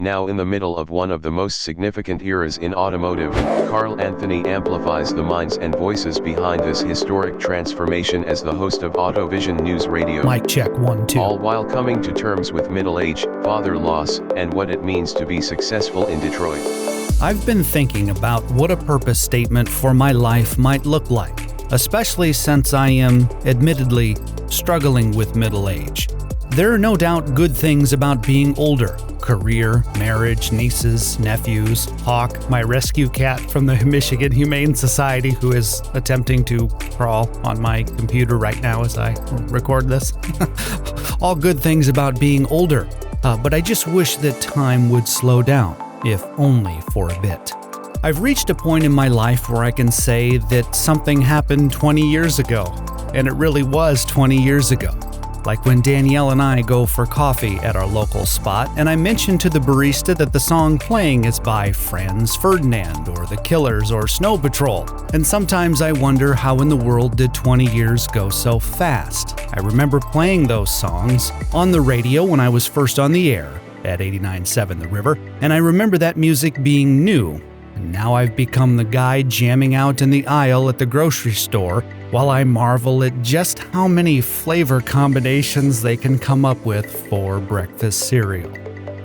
Now in the middle of one of the most significant eras in automotive, Carl Anthony amplifies the minds and voices behind this historic transformation as the host of AutoVision News Radio. Mic check 1 2. All while coming to terms with middle age, father loss, and what it means to be successful in Detroit. I've been thinking about what a purpose statement for my life might look like, especially since I am, admittedly, struggling with middle age. There are no doubt good things about being older. Career, marriage, nieces, nephews, Hawk, my rescue cat from the Michigan Humane Society who is attempting to crawl on my computer right now as I record this. All good things about being older, but I just wish that time would slow down, if only for a bit. I've reached a point in my life where I can say that something happened 20 years ago, and it really was 20 years ago. Like when Danielle and I go for coffee at our local spot, and I mention to the barista that the song playing is by Franz Ferdinand, or The Killers, or Snow Patrol. And sometimes I wonder how in the world did 20 years go so fast. I remember playing those songs on the radio when I was first on the air at 89.7 The River, and I remember that music being new. And now I've become the guy jamming out in the aisle at the grocery store while I marvel at just how many flavor combinations they can come up with for breakfast cereal.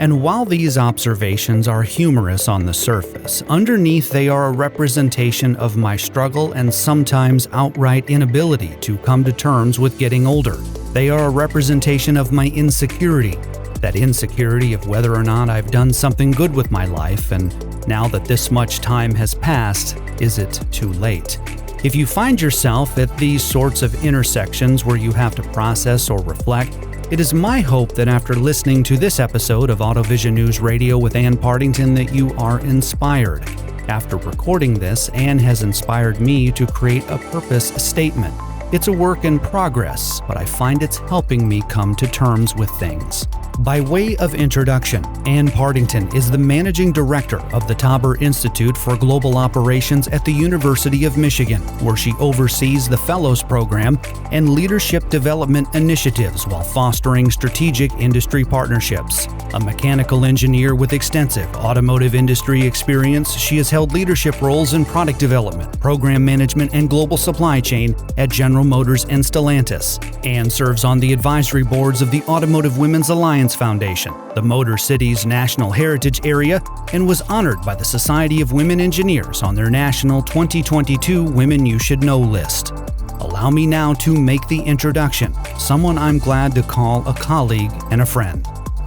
And while these observations are humorous on the surface, underneath they are a representation of my struggle and sometimes outright inability to come to terms with getting older. They are a representation of my insecurity. That insecurity of whether or not I've done something good with my life, and now that this much time has passed, is it too late? If you find yourself at these sorts of intersections where you have to process or reflect, it is my hope that after listening to this episode of AutoVision News Radio with Ann Partington that you are inspired. After recording this, Ann has inspired me to create a purpose statement. It's a work in progress, but I find it's helping me come to terms with things. By way of introduction, Ann Partington is the Managing Director of the Tauber Institute for Global Operations at the University of Michigan, where she oversees the Fellows Program and leadership development initiatives while fostering strategic industry partnerships. A mechanical engineer with extensive automotive industry experience, she has held leadership roles in product development, program management, and global supply chain at General Motors and Stellantis. Ann serves on the advisory boards of the Automotive Women's Alliance Foundation, the Motor Cities National Heritage Area, and was honored by the Society of Women Engineers on their National 2022 Women You Should Know list. Allow me now to make the introduction, someone I'm glad to call a colleague and a friend.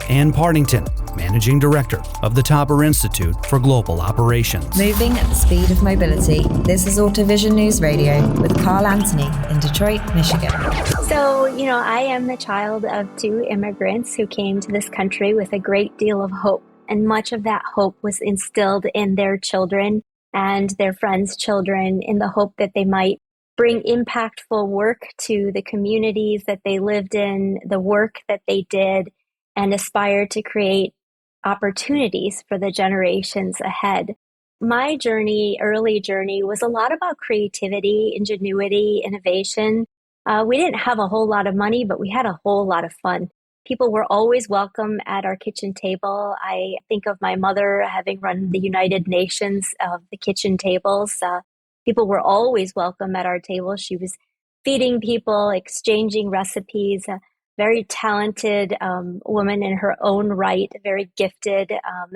Ann Partington, Managing Director of the Tauber Institute for Global Operations. Moving at the speed of mobility, this is AutoVision News Radio with Carl Anthony in Detroit, Michigan. So, I am the child of two immigrants who came to this country with a great deal of hope. And much of that hope was instilled in their children and their friends' children in the hope that they might bring impactful work to the communities that they lived in, the work that they did, and aspire to create opportunities for the generations ahead. My early journey, was a lot about creativity, ingenuity, innovation. We didn't have a whole lot of money, but we had a whole lot of fun. People were always welcome at our kitchen table. I think of my mother having run the United Nations of the kitchen tables. People were always welcome at our table. She was feeding people, exchanging recipes. Very talented woman in her own right, very gifted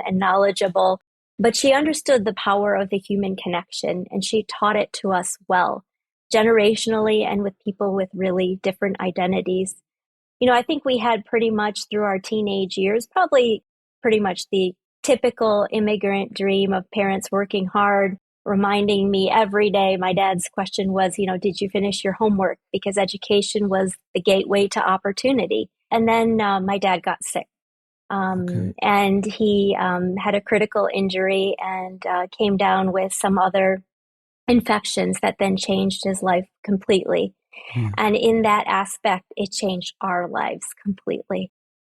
and knowledgeable. But she understood the power of the human connection, and she taught it to us well, generationally and with people with really different identities. I think we had pretty much through our teenage years, probably pretty much the typical immigrant dream of parents working hard, reminding me every day. My dad's question was, did you finish your homework? Because education was the gateway to opportunity. And then my dad got sick. And he had a critical injury and came down with some other infections that then changed his life completely. And in that aspect, it changed our lives completely.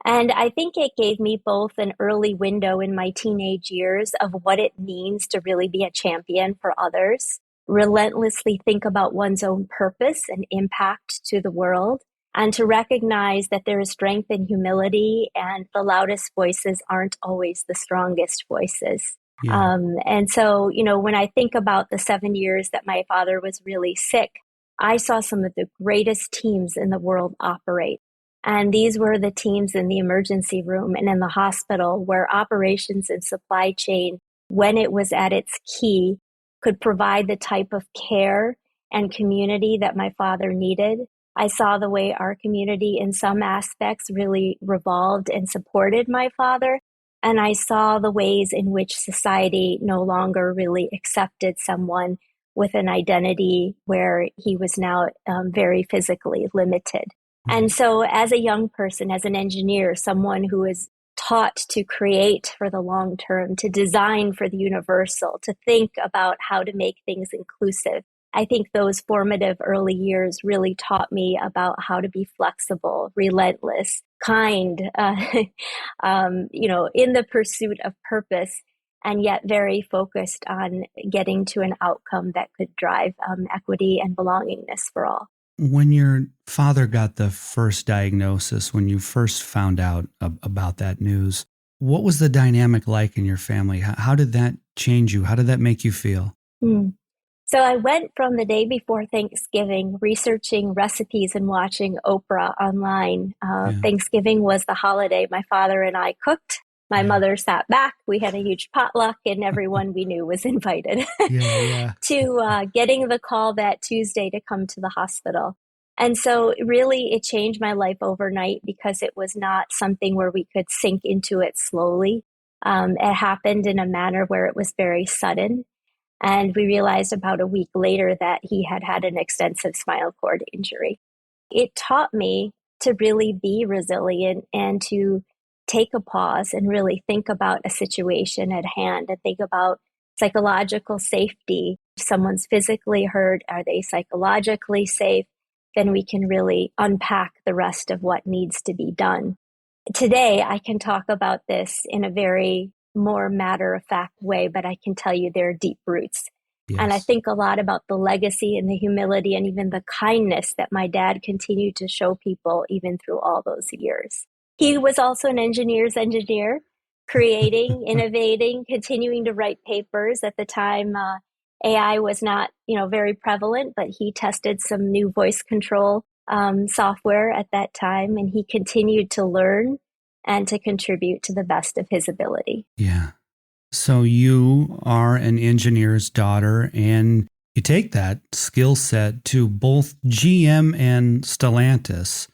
And I think it gave me both an early window in my teenage years of what it means to really be a champion for others, relentlessly think about one's own purpose and impact to the world, and to recognize that there is strength in humility, and the loudest voices aren't always the strongest voices. Yeah. And so, when I think about the 7 years that my father was really sick, I saw some of the greatest teams in the world operate. And these were the teams in the emergency room and in the hospital, where operations and supply chain, when it was at its key, could provide the type of care and community that my father needed. I saw the way our community in some aspects really revolved and supported my father. And I saw the ways in which society no longer really accepted someone with an identity where he was now very physically limited. And so as a young person, as an engineer, someone who is taught to create for the long term, to design for the universal, to think about how to make things inclusive, I think those formative early years really taught me about how to be flexible, relentless, kind, in the pursuit of purpose, and yet very focused on getting to an outcome that could drive equity and belongingness for all. When your father got the first diagnosis, when you first found out about that news, what was the dynamic like in your family? How did that change you? How did that make you feel? So I went from the day before Thanksgiving, researching recipes and watching Oprah online. Thanksgiving was the holiday. My father and I cooked. My mother sat back. We had a huge potluck, and everyone we knew was invited to getting the call that Tuesday to come to the hospital. And so really it changed my life overnight, because it was not something where we could sink into it slowly. It happened in a manner where it was very sudden. And we realized about a week later that he had had an extensive spinal cord injury. It taught me to really be resilient and to take a pause and really think about a situation at hand and think about psychological safety. If someone's physically hurt, are they psychologically safe? Then we can really unpack the rest of what needs to be done. Today, I can talk about this in a very more matter-of-fact way, but I can tell you there are deep roots. Yes. And I think a lot about the legacy and the humility and even the kindness that my dad continued to show people even through all those years. He was also an engineer's engineer, creating, innovating, continuing to write papers. At the time, AI was not, very prevalent, but he tested some new voice control software at that time, and he continued to learn and to contribute to the best of his ability. Yeah. So you are an engineer's daughter, and you take that skill set to both GM and Stellantis,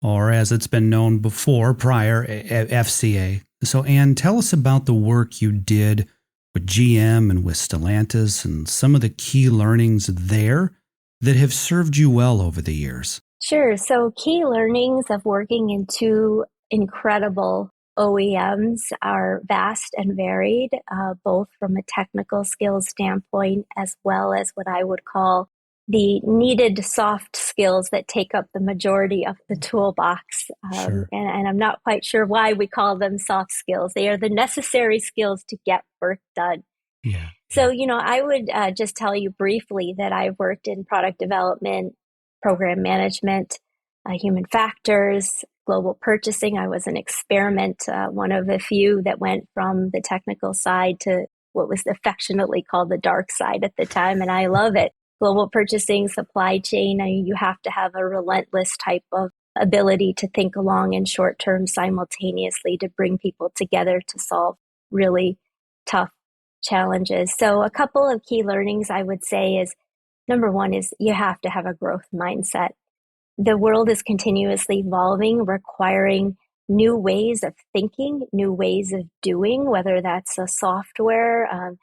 or as it's been known before, prior, FCA. So Anne, tell us about the work you did with GM and with Stellantis and some of the key learnings there that have served you well over the years. Sure. So key learnings of working in two incredible OEMs are vast and varied, both from a technical skills standpoint as well as what I would call the needed soft skills that take up the majority of the toolbox. Sure. And I'm not quite sure why we call them soft skills. They are the necessary skills to get work done. Yeah. So, I would just tell you briefly that I've worked in product development, program management, human factors, global purchasing. I was an experiment, one of a few that went from the technical side to what was affectionately called the dark side at the time, and I love it. Global purchasing, supply chain, you have to have a relentless type of ability to think along in short term simultaneously to bring people together to solve really tough challenges. So a couple of key learnings I would say is, number one is you have to have a growth mindset. The world is continuously evolving, requiring new ways of thinking, new ways of doing, whether that's a software.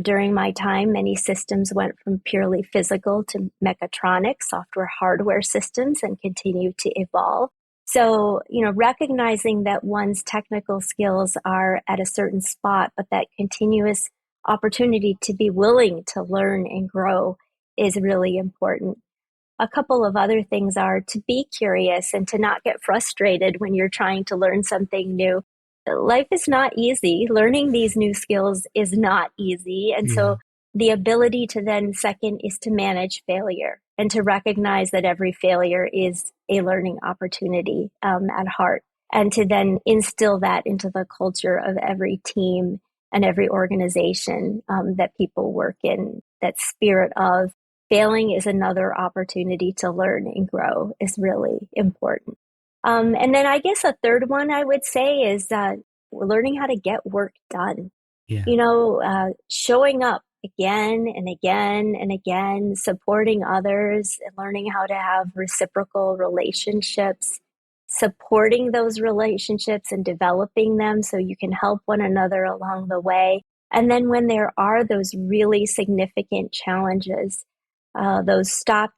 During my time, many systems went from purely physical to mechatronics, software, hardware systems, and continue to evolve. So, recognizing that one's technical skills are at a certain spot, but that continuous opportunity to be willing to learn and grow is really important. A couple of other things are to be curious and to not get frustrated when you're trying to learn something new. Life is not easy. Learning these new skills is not easy. And so the ability to then second is to manage failure and to recognize that every failure is a learning opportunity at heart, and to then instill that into the culture of every team and every organization that people work in. That spirit of failing is another opportunity to learn and grow is really important. And then I guess a third one I would say is learning how to get work done. Yeah. Showing up again and again and again, supporting others and learning how to have reciprocal relationships, supporting those relationships and developing them so you can help one another along the way. And then when there are those really significant challenges, those stop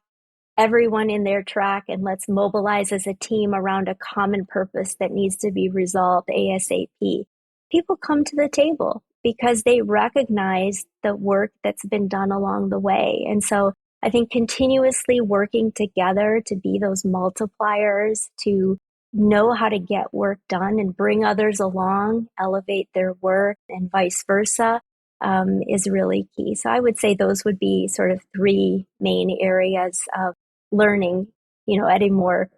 everyone in their track and let's mobilize as a team around a common purpose that needs to be resolved ASAP. People come to the table because they recognize the work that's been done along the way. And so I think continuously working together to be those multipliers, to know how to get work done and bring others along, elevate their work, and vice versa, is really key. So I would say those would be sort of three main areas of learning, at a more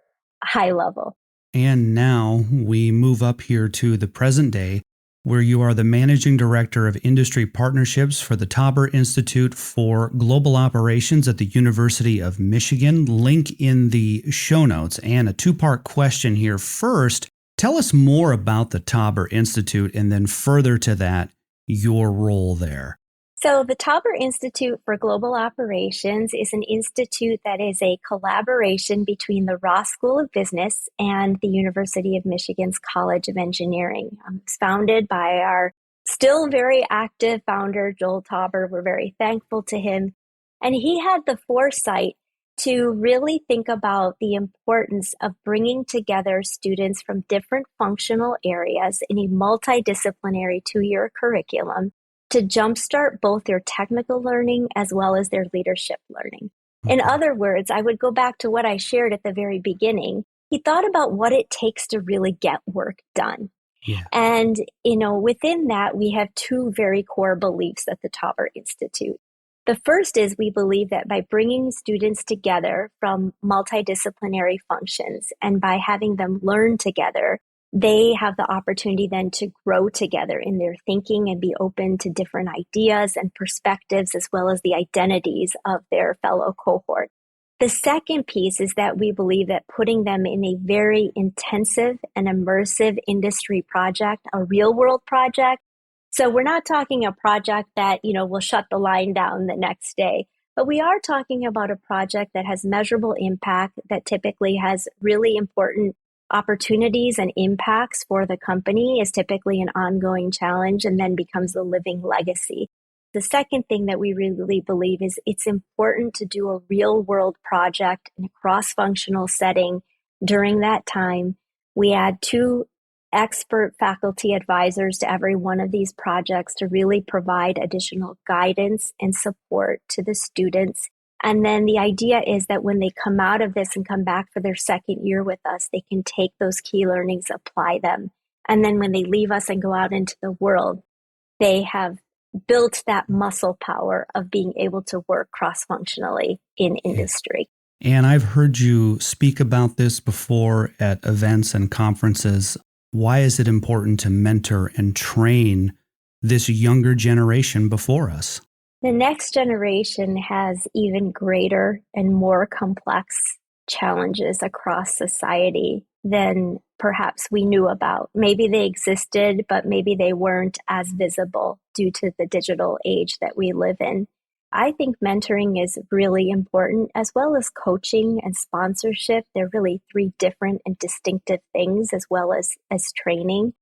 high level. And now we move up here to the present day, where you are the Managing Director of Industry Partnerships for the Tauber Institute for Global Operations at the University of Michigan. Link in the show notes. And a two-part question here. First, tell us more about the Tauber Institute, and then further to that, your role there. So the Tauber Institute for Global Operations is an institute that is a collaboration between the Ross School of Business and the University of Michigan's College of Engineering. It's founded by our still very active founder, Joel Tauber. We're very thankful to him. And he had the foresight to really think about the importance of bringing together students from different functional areas in a multidisciplinary 2-year curriculum to jumpstart both their technical learning as well as their leadership learning. In other words, I would go back to what I shared at the very beginning. He thought about what it takes to really get work done. Yeah. And, within that, we have two very core beliefs at the Tauber Institute. The first is we believe that by bringing students together from multidisciplinary functions and by having them learn together, they have the opportunity then to grow together in their thinking and be open to different ideas and perspectives, as well as the identities of their fellow cohort. The second piece is that we believe that putting them in a very intensive and immersive industry project, a real world project. So we're not talking a project that, will shut the line down the next day, but we are talking about a project that has measurable impact, that typically has really important opportunities and impacts for the company, is typically an ongoing challenge and then becomes a living legacy. The second thing that we really believe is it's important to do a real world project in a cross-functional setting during that time. We add 2 expert faculty advisors to every one of these projects to really provide additional guidance and support to the students. And then the idea is that when they come out of this and come back for their second year with us, they can take those key learnings, apply them. And then when they leave us and go out into the world, they have built that muscle power of being able to work cross-functionally in industry. And I've heard you speak about this before at events and conferences. Why is it important to mentor and train this younger generation before us? The next generation has even greater and more complex challenges across society than perhaps we knew about. Maybe they existed, but maybe they weren't as visible due to the digital age that we live in. I think mentoring is really important, as well as coaching and sponsorship. They're really 3 different and distinctive things, as well as training.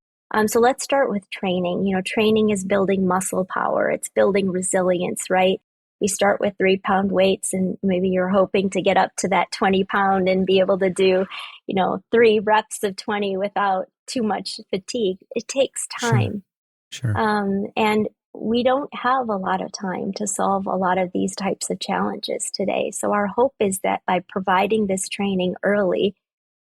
So let's start with training. Training is building muscle power. It's building resilience, right? We start with 3-pound weights, and maybe you're hoping to get up to that 20-pound and be able to do, 3 reps of 20 without too much fatigue. It takes time. Sure. And we don't have a lot of time to solve a lot of these types of challenges today. So our hope is that by providing this training early,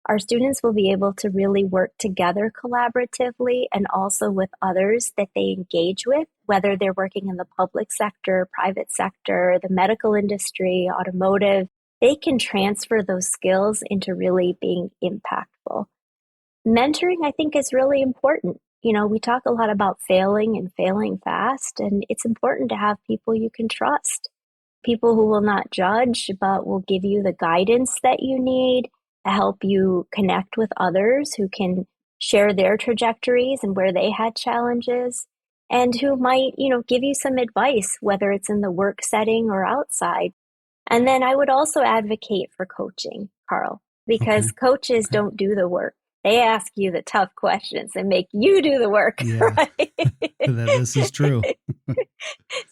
our students will be able to really work together collaboratively and also with others that they engage with, whether they're working in the public sector, private sector, the medical industry, automotive, they can transfer those skills into really being impactful. Mentoring, I think, is really important. We talk a lot about failing and failing fast, and it's important to have people you can trust, people who will not judge, but will give you the guidance that you need to help you connect with others who can share their trajectories and where they had challenges, and who might, give you some advice, whether it's in the work setting or outside. And then I would also advocate for coaching, Carl, because coaches don't do the work. They ask you the tough questions and make you do the work, right? This is true.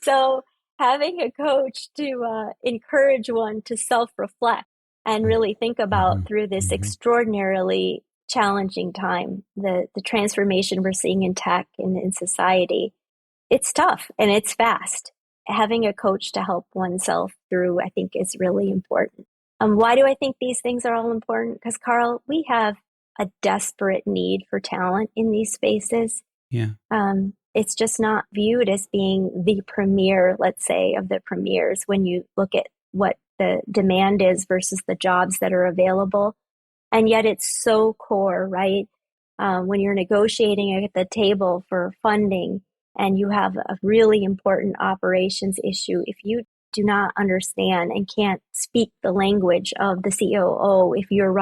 So having a coach to encourage one to self-reflect and really think about through this extraordinarily challenging time, the transformation we're seeing in tech and in society, it's tough and it's fast. Having a coach to help oneself through, I think, is really important. Why do I think these things are all important? Because, Carl, we have a desperate need for talent in these spaces. Yeah. It's just not viewed as being the premier, let's say, of the premiers when you look at what the demand is versus the jobs that are available. And yet it's so core, right? When you're negotiating at the table for funding and you have a really important operations issue, if you do not understand and can't speak the language of the COO, if you're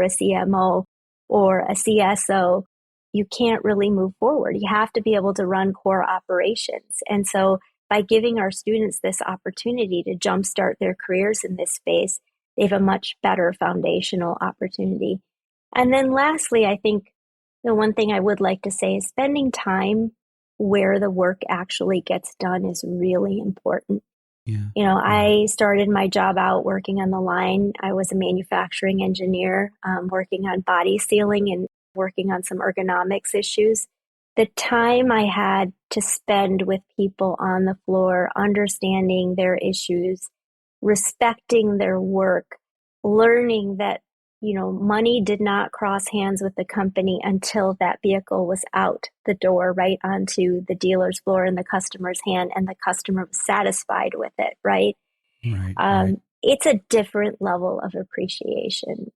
a CMO or a CSO, you can't really move forward. You have to be able to run core operations. And so by giving our students this opportunity to jumpstart their careers in this space, they have a much better foundational opportunity. And then lastly, I think the one thing I would like to say is spending time where the work actually gets done is really important. I started my job out working on the line. I was a manufacturing engineer, working on body sealing and working on some ergonomics issues. The time I had to spend with people on the floor, understanding their issues, respecting their work, learning that, money did not cross hands with the company until that vehicle was out the door, right onto the dealer's floor in the customer's hand, and the customer was satisfied with it, right? Right. It's a different level of appreciation.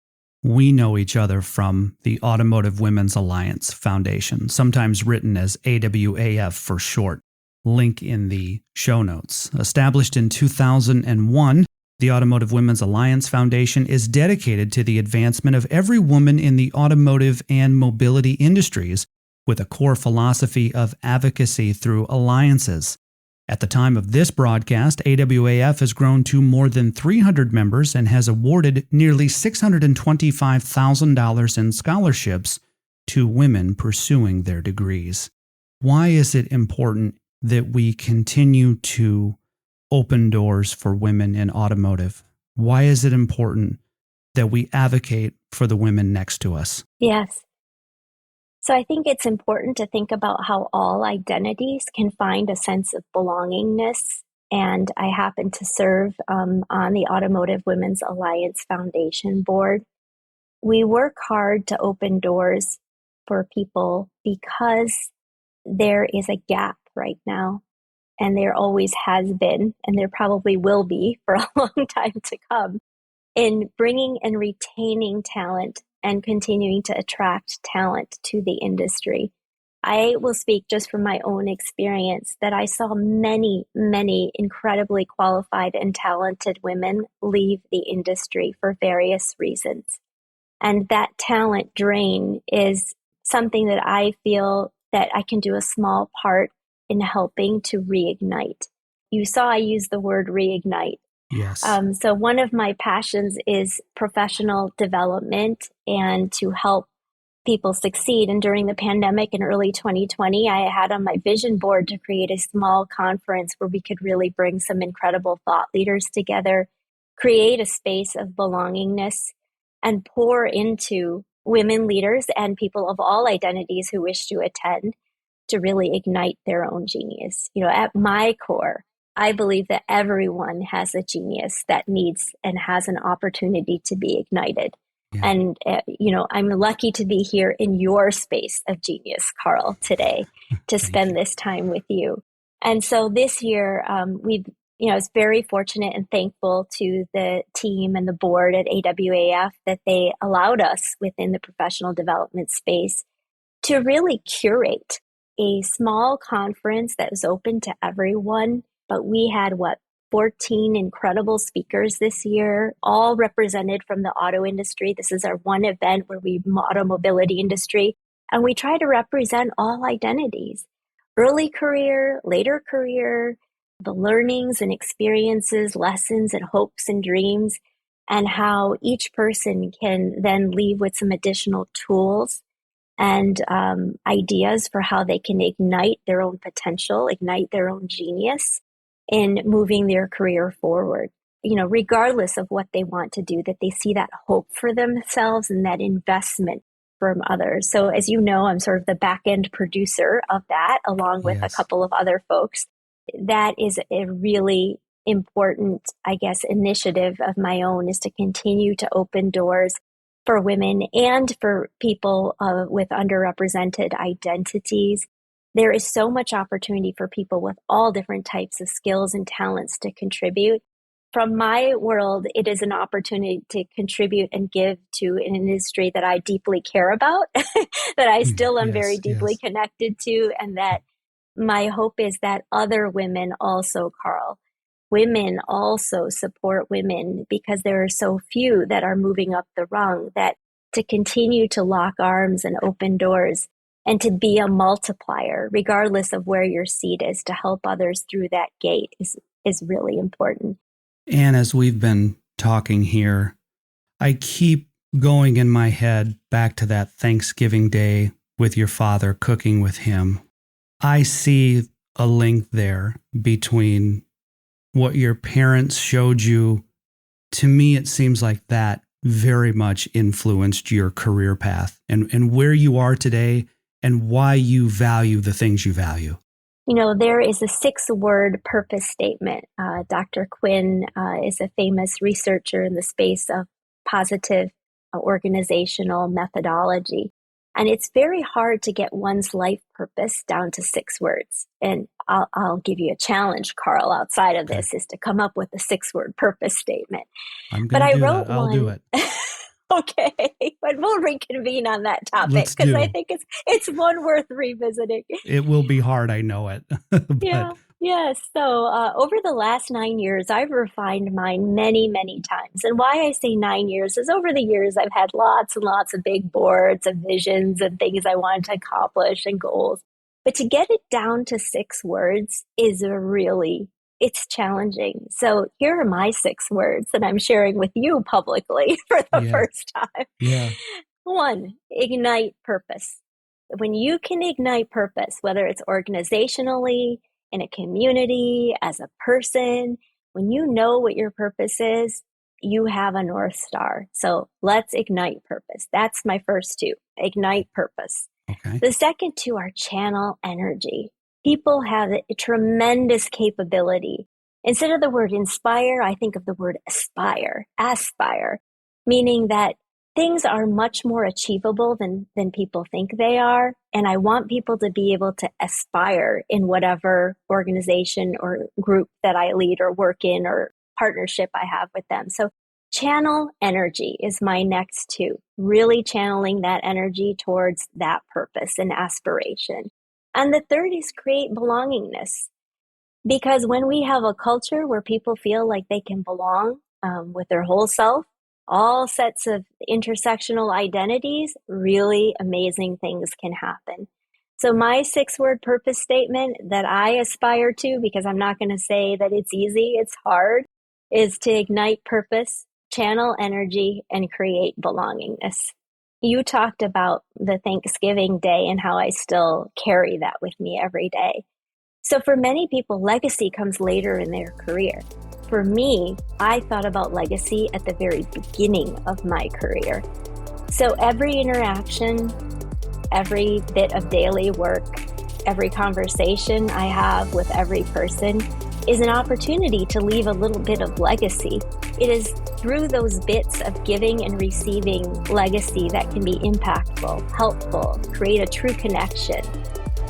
We know each other from the Automotive Women's Alliance Foundation, sometimes written as AWAF for short. Link in the show notes. Established in 2001, the Automotive Women's Alliance Foundation is dedicated to the advancement of every woman in the automotive and mobility industries, with a core philosophy of advocacy through alliances. At the time of this broadcast, AWAF has grown to more than 300 members and has awarded nearly $625,000 in scholarships to women pursuing their degrees. Why is it important that we continue to open doors for women in automotive? Why is it important that we advocate for the women next to us? Yes. So I think it's important to think about how all identities can find a sense of belongingness. And I happen to serve on the Automotive Women's Alliance Foundation board. We work hard to open doors for people because there is a gap right now. And there always has been, and there probably will be for a long time to come, in bringing and retaining talent and continuing to attract talent to the industry. I will speak just from my own experience that I saw many, many incredibly qualified and talented women leave the industry for various reasons. And that talent drain is something that I feel that I can do a small part in helping to reignite. You saw I use the word reignite. Yes. So one of my passions is professional development and to help people succeed. And during the pandemic in early 2020, I had on my vision board to create a small conference where we could really bring some incredible thought leaders together, create a space of belongingness, and pour into women leaders and people of all identities who wish to attend to really ignite their own genius. At my core, I believe that everyone has a genius that needs and has an opportunity to be ignited. Yeah. And, I'm lucky to be here in your space of genius, Carl, today to spend this time with you. And so this year, we've I was very fortunate and thankful to the team and the board at AWAF that they allowed us within the professional development space to really curate a small conference that was open to everyone. But we had 14 incredible speakers this year, all represented from the auto industry. This is our one event where we automobility industry, and we try to represent all identities, early career, later career, the learnings and experiences, lessons and hopes and dreams, and how each person can then leave with some additional tools and ideas for how they can ignite their own potential, ignite their own genius in moving their career forward. Regardless of what they want to do, that they see that hope for themselves and that investment from others. So as you know, I'm sort of the back-end producer of that, along with a couple of other folks. That is a really important, I guess, initiative of my own, is to continue to open doors for women and for people with underrepresented identities. There is so much opportunity for people with all different types of skills and talents to contribute. From my world, it is an opportunity to contribute and give to an industry that I deeply care about, that I still am very deeply connected to, and that my hope is that other women also, Carl, women also support women, because there are so few that are moving up the rung, that to continue to lock arms and open doors and to be a multiplier, regardless of where your seat is, to help others through that gate is really important. And as we've been talking here, I keep going in my head back to that Thanksgiving Day with your father, cooking with him. I see a link there between what your parents showed you. To me, it seems like that very much influenced your career path and where you are today and why you value the things you value. There is a 6-word purpose statement. Dr. Quinn is a famous researcher in the space of positive organizational methodology. And it's very hard to get one's life purpose down to 6 words. And I'll give you a challenge, Carl, outside of this, is to come up with a 6-word purpose statement. I'm going to do that. I'll do it. Okay, but we'll reconvene on that topic, because I think it's one worth revisiting. It will be hard, I know it. Yeah. So over the last 9 years, I've refined mine many, many times. And why I say 9 years is over the years, I've had lots and lots of big boards of visions and things I wanted to accomplish and goals. But to get it down to 6 words is it's challenging. So here are my 6 words that I'm sharing with you publicly for the first time. Yeah. 1, ignite purpose. When you can ignite purpose, whether it's organizationally, in a community, as a person, when you know what your purpose is, you have a North Star. So let's ignite purpose. That's my first 2, ignite purpose. Okay. The second 2 are channel energy. People have a tremendous capability. Instead of the word inspire, I think of the word aspire, meaning that things are much more achievable than people think they are. And I want people to be able to aspire in whatever organization or group that I lead or work in or partnership I have with them. So channel energy is my next 2, really channeling that energy towards that purpose and aspiration. And the third is create belongingness. Because when we have a culture where people feel like they can belong with their whole self, all sets of intersectional identities, really amazing things can happen. So my 6-word purpose statement that I aspire to, because I'm not going to say that it's easy, it's hard, is to ignite purpose, channel energy, and create belongingness. You talked about the Thanksgiving Day and how I still carry that with me every day. So for many people, legacy comes later in their career. For me, I thought about legacy at the very beginning of my career. So every interaction, every bit of daily work, every conversation I have with every person is an opportunity to leave a little bit of legacy. It is through those bits of giving and receiving legacy that can be impactful, helpful, create a true connection.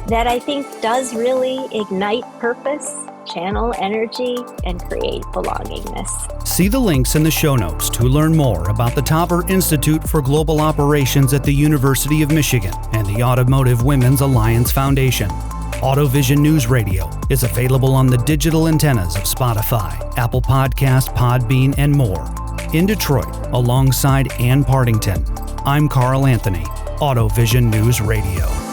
that I think does really ignite purpose, channel energy, and create belongingness. See the links in the show notes to learn more about the Tauber Institute for Global Operations at the University of Michigan and the Automotive Women's Alliance Foundation. AutoVision News Radio is available on the digital antennas of Spotify, Apple Podcast, Podbean, and more. In Detroit, alongside Ann Partington, I'm Carl Anthony, AutoVision News Radio.